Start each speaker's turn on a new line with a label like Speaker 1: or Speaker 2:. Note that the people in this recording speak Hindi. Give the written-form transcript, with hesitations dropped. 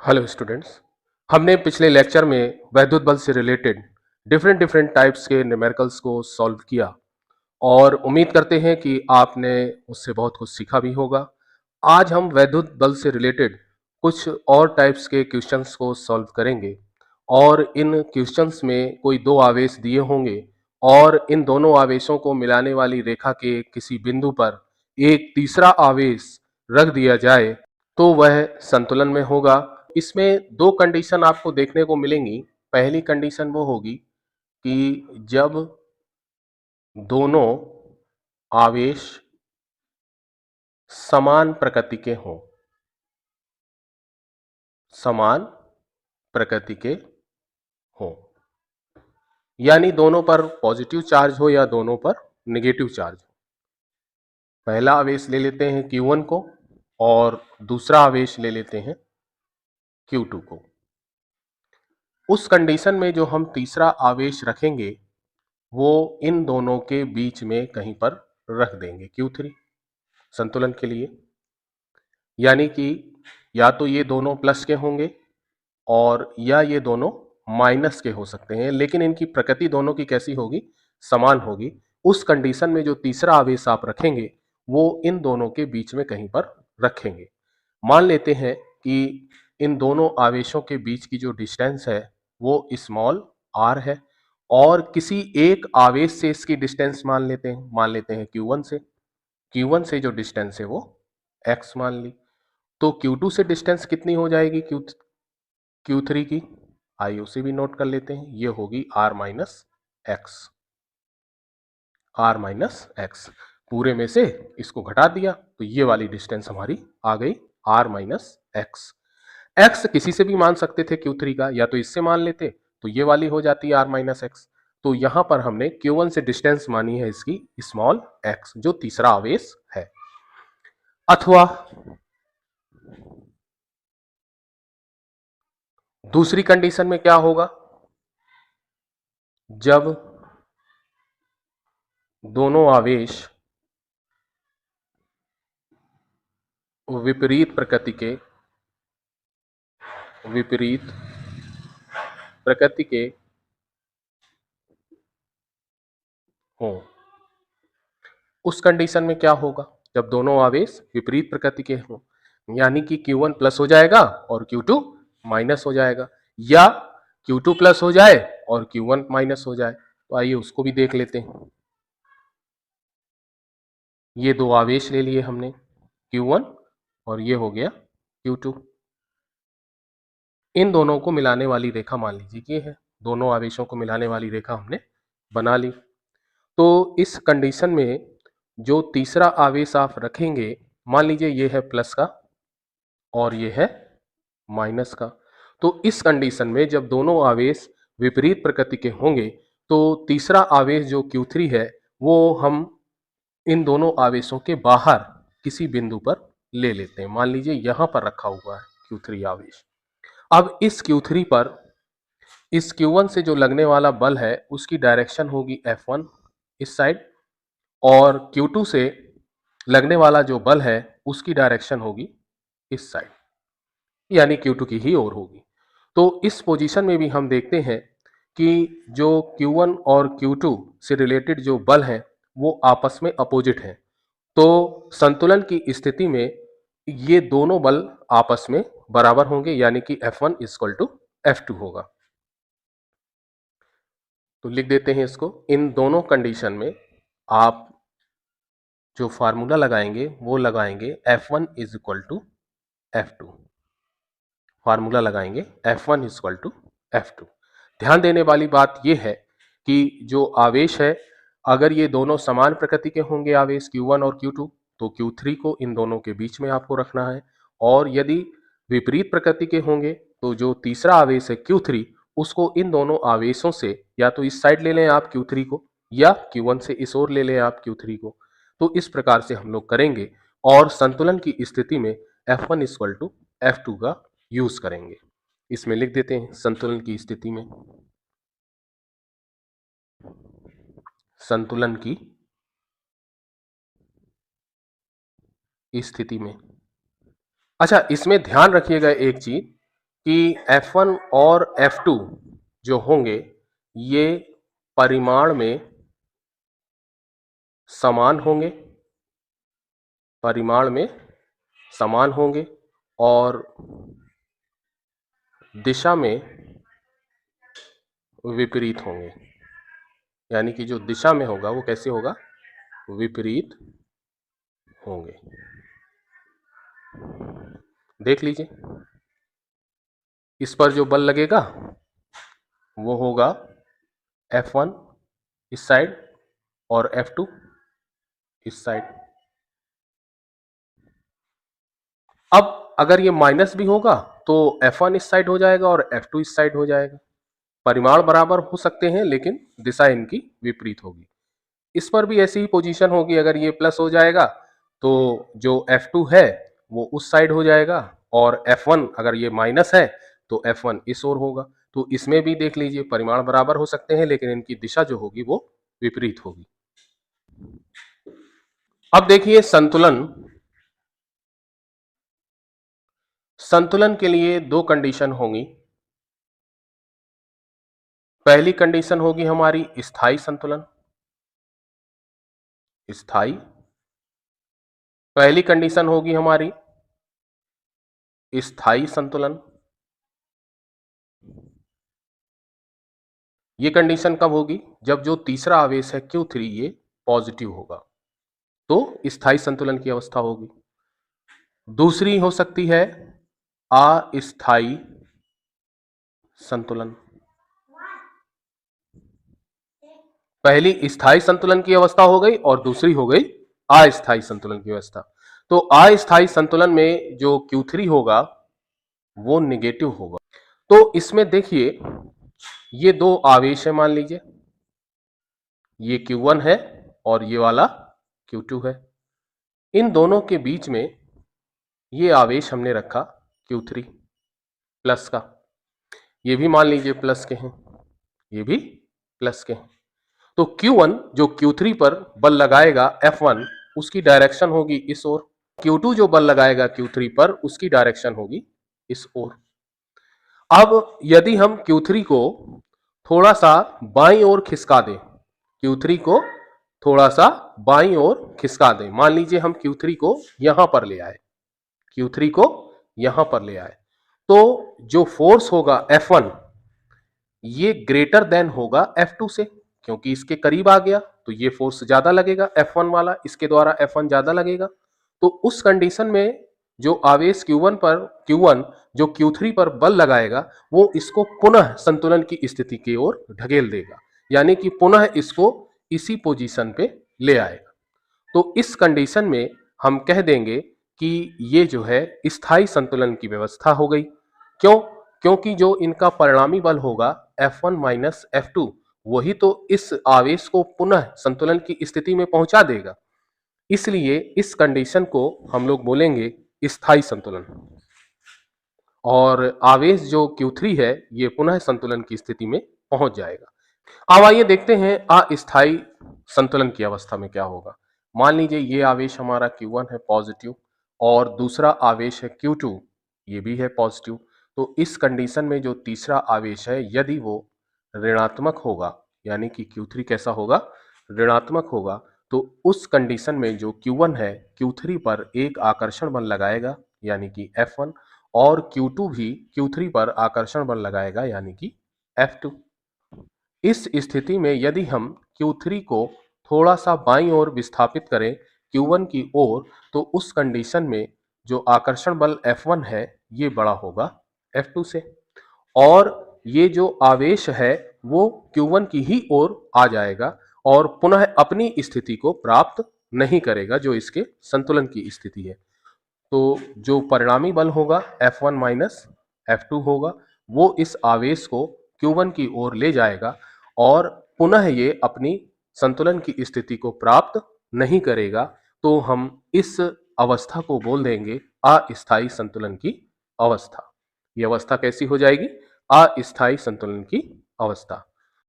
Speaker 1: Hello students. हमने पिछले लेक्चर में वैद्युत बल से रिलेटेड डिफरेंट डिफरेंट टाइप्स के न्यूमेरिकल्स को सॉल्व किया और उम्मीद करते हैं कि आपने उससे बहुत कुछ सीखा भी होगा। आज हम वैद्युत बल से रिलेटेड कुछ और टाइप्स के क्वेश्चंस को सॉल्व करेंगे और इन क्वेश्चंस में कोई दो आवेश दिए होंगे और इन दोनों आवेशों को मिलाने वाली रेखा के किसी बिंदु पर एक तीसरा आवेश रख दिया जाए तो वह संतुलन में होगा। इसमें दो कंडीशन आपको देखने को मिलेंगी। पहली कंडीशन वो होगी कि जब दोनों आवेश समान प्रकृति के हों, समान प्रकृति के हों, यानी दोनों पर पॉजिटिव चार्ज हो या दोनों पर नेगेटिव चार्ज हो। पहला आवेश ले लेते हैं Q1 को और दूसरा आवेश ले लेते हैं Q2 को। उस कंडीशन में जो हम तीसरा आवेश रखेंगे वो इन दोनों के बीच में कहीं पर रख देंगे Q3 संतुलन के लिए, यानी कि या तो ये दोनों प्लस के होंगे और या ये दोनों माइनस के हो सकते हैं, लेकिन इनकी प्रकृति दोनों की कैसी होगी? समान होगी। उस कंडीशन में जो तीसरा आवेश आप रखेंगे वो इन दोनों के बीच में कहीं पर रखेंगे। मान लेते हैं कि इन दोनों आवेशों के बीच की जो डिस्टेंस है वो स्मॉल r है और किसी एक आवेश से इसकी डिस्टेंस मान लेते हैं Q1 से जो डिस्टेंस है वो x मान ली। तो Q2 से डिस्टेंस कितनी हो जाएगी Q3 की? आइए उसे भी नोट कर लेते हैं। ये होगी r माइनस एक्स। पूरे में से इसको घटा दिया तो ये वाली डिस्टेंस हमारी आ गई r माइनस एक्स। x किसी से भी मान सकते थे Q3 का, या तो इससे मान लेते तो ये वाली हो जाती r माइनस एक्स। तो यहां पर हमने Q1 से डिस्टेंस मानी है इसकी स्मॉल x, जो तीसरा आवेश है। अथवा दूसरी कंडीशन में क्या होगा? जब दोनों आवेश विपरीत प्रकृति के हों। उस कंडीशन में क्या होगा? जब दोनों आवेश विपरीत प्रकृति के हों, यानी कि Q1 प्लस हो जाएगा और Q2 माइनस हो जाएगा, या Q2 प्लस हो जाए और Q1 माइनस हो जाए। तो आइए उसको भी देख लेते हैं। ये दो आवेश ले लिए हमने Q1 और ये हो गया Q2। इन दोनों को मिलाने वाली रेखा मान लीजिए ये है। दोनों आवेशों को मिलाने वाली रेखा हमने बना ली। तो इस कंडीशन में जो तीसरा आवेश आप रखेंगे, मान लीजिए ये है प्लस का और ये है माइनस का। तो इस कंडीशन में जब दोनों आवेश विपरीत प्रकृति के होंगे तो तीसरा आवेश जो Q3 है वो हम इन दोनों आवेशों के बाहर किसी बिंदु पर ले लेते हैं। मान लीजिए यहां पर रखा हुआ है Q3 आवेश। अब इस Q3 पर इस Q1 से जो लगने वाला बल है उसकी डायरेक्शन होगी F1 इस साइड, और Q2 से लगने वाला जो बल है उसकी डायरेक्शन होगी इस साइड, यानी Q2 की ही ओर होगी। तो इस पोजीशन में भी हम देखते हैं कि जो Q1 और Q2 से रिलेटेड जो बल हैं वो आपस में अपोजिट हैं। तो संतुलन की स्थिति में ये दोनों बल आपस में बराबर होंगे, यानी कि F1 इक्वल टू F2 होगा। तो लिख देते हैं इसको। इन दोनों कंडीशन में आप जो फार्मूला लगाएंगे वो लगाएंगे F1 is equal to F2। Formula लगाएंगे F1 इक्वल टू F2। ध्यान देने वाली बात यह है कि जो आवेश है, अगर ये दोनों समान प्रकृति के होंगे आवेश Q1 और Q2 तो Q3 को इन दोनों के बीच में आपको रखना है, और यदि विपरीत प्रकृति के होंगे तो जो तीसरा आवेश है Q3 उसको इन दोनों आवेशों से या तो इस साइड ले लें आप Q3 को, या Q1 से इस ओर ले लें आप Q3 को। तो इस प्रकार से हम लोग करेंगे और संतुलन की स्थिति में F1 इक्वल टू F2 का यूज करेंगे। इसमें लिख देते हैं संतुलन की स्थिति में, संतुलन की स्थिति में। अच्छा, इसमें ध्यान रखिएगा एक चीज कि F1 और F2 जो होंगे ये परिमाण में समान होंगे, परिमाण में समान होंगे और दिशा में विपरीत होंगे। यानी कि जो दिशा में होगा वो कैसे होगा, विपरीत होंगे। देख लीजिए, इस पर जो बल लगेगा वो होगा F1 इस साइड और F2 इस साइड। अब अगर ये माइनस भी होगा तो F1 इस साइड हो जाएगा और F2 इस साइड हो जाएगा। परिमाण बराबर हो सकते हैं लेकिन दिशा इनकी विपरीत होगी। इस पर भी ऐसी ही पोजीशन होगी, अगर ये प्लस हो जाएगा तो जो F2 है वो उस साइड हो जाएगा और F1 अगर ये माइनस है तो F1 इस ओर होगा। तो इसमें भी देख लीजिए परिमाण बराबर हो सकते हैं लेकिन इनकी दिशा जो होगी वो विपरीत होगी। अब देखिए संतुलन, संतुलन के लिए दो कंडीशन होंगी। पहली कंडीशन होगी हमारी स्थायी संतुलन, स्थायी। पहली कंडीशन होगी हमारी स्थायी संतुलन। ये कंडीशन कब होगी, जब जो तीसरा आवेश है Q3 ये पॉजिटिव होगा तो स्थायी संतुलन की अवस्था होगी। दूसरी हो सकती है अस्थायी संतुलन। पहली स्थायी संतुलन की अवस्था हो गई और दूसरी हो गई अस्थायी संतुलन की अवस्था। तो अस्थायी संतुलन में जो Q3 होगा वो निगेटिव होगा। तो इसमें देखिए ये दो आवेश है, मान लीजिए ये Q1 है और ये वाला Q2 है। इन दोनों के बीच में ये आवेश हमने रखा Q3 प्लस का, ये भी मान लीजिए प्लस के हैं, ये भी प्लस के हैं। तो Q1 जो Q3 पर बल लगाएगा F1 उसकी डायरेक्शन होगी इस ओर, Q2 जो बल लगाएगा Q3 पर उसकी डायरेक्शन होगी इस ओर। अब यदि हम Q3 को थोड़ा सा बाईं ओर खिसका दें, Q3 को थोड़ा सा बाईं ओर खिसका दें, मान लीजिए हम Q3 को यहां पर ले आए, Q3 को यहां पर ले आए, तो जो फोर्स होगा F1 ये ग्रेटर देन होगा F2 से, क्योंकि इसके करीब आ गया तो ये फोर्स ज्यादा लगेगा F1 वाला, इसके द्वारा F1 ज्यादा लगेगा। तो उस कंडीशन में जो आवेश Q1 जो Q3 पर बल लगाएगा वो इसको पुनः संतुलन की स्थिति की ओर ढकेल देगा, यानी कि पुनः इसको इसी पोजीशन पे ले आएगा। तो इस कंडीशन में हम कह देंगे कि ये जो है स्थायी संतुलन की व्यवस्था हो गई। क्यों? क्योंकि जो इनका परिणामी बल होगा F1 माइनस F2 वही तो इस आवेश को पुनः संतुलन की स्थिति में पहुंचा देगा। इसलिए इस कंडीशन को हम लोग बोलेंगे स्थायी संतुलन, और आवेश जो Q3 है ये पुनः संतुलन की स्थिति में पहुंच जाएगा। अब आइए देखते हैं अस्थायी संतुलन की अवस्था में क्या होगा। मान लीजिए ये आवेश हमारा Q1 है पॉजिटिव और दूसरा आवेश है Q2 ये भी है पॉजिटिव। तो इस कंडीशन में जो तीसरा आवेश है यदि वो ऋणात्मक होगा, यानी कि Q3 कैसा होगा, ऋणात्मक होगा, तो उस कंडीशन में जो Q1 है Q3 पर एक आकर्षण बल लगाएगा यानी कि F1, और Q2 भी Q3 पर आकर्षण बल लगाएगा यानी कि F2। इस स्थिति में यदि हम Q3 को थोड़ा सा बाईं ओर विस्थापित करें Q1 की ओर, तो उस कंडीशन में जो आकर्षण बल F1 है ये बड़ा होगा F2 से, और ये जो आवेश है वो Q1 की ही ओर आ जाएगा और पुनः अपनी स्थिति को प्राप्त नहीं करेगा जो इसके संतुलन की स्थिति है। तो जो परिणामी बल होगा F1 माइनस F2 होगा, वो इस आवेश को Q1 की ओर ले जाएगा और पुनः ये अपनी संतुलन की स्थिति को प्राप्त नहीं करेगा। तो हम इस अवस्था को बोल देंगे अस्थायी संतुलन की अवस्था। ये अवस्था कैसी हो जाएगी, अस्थायी संतुलन की अवस्था।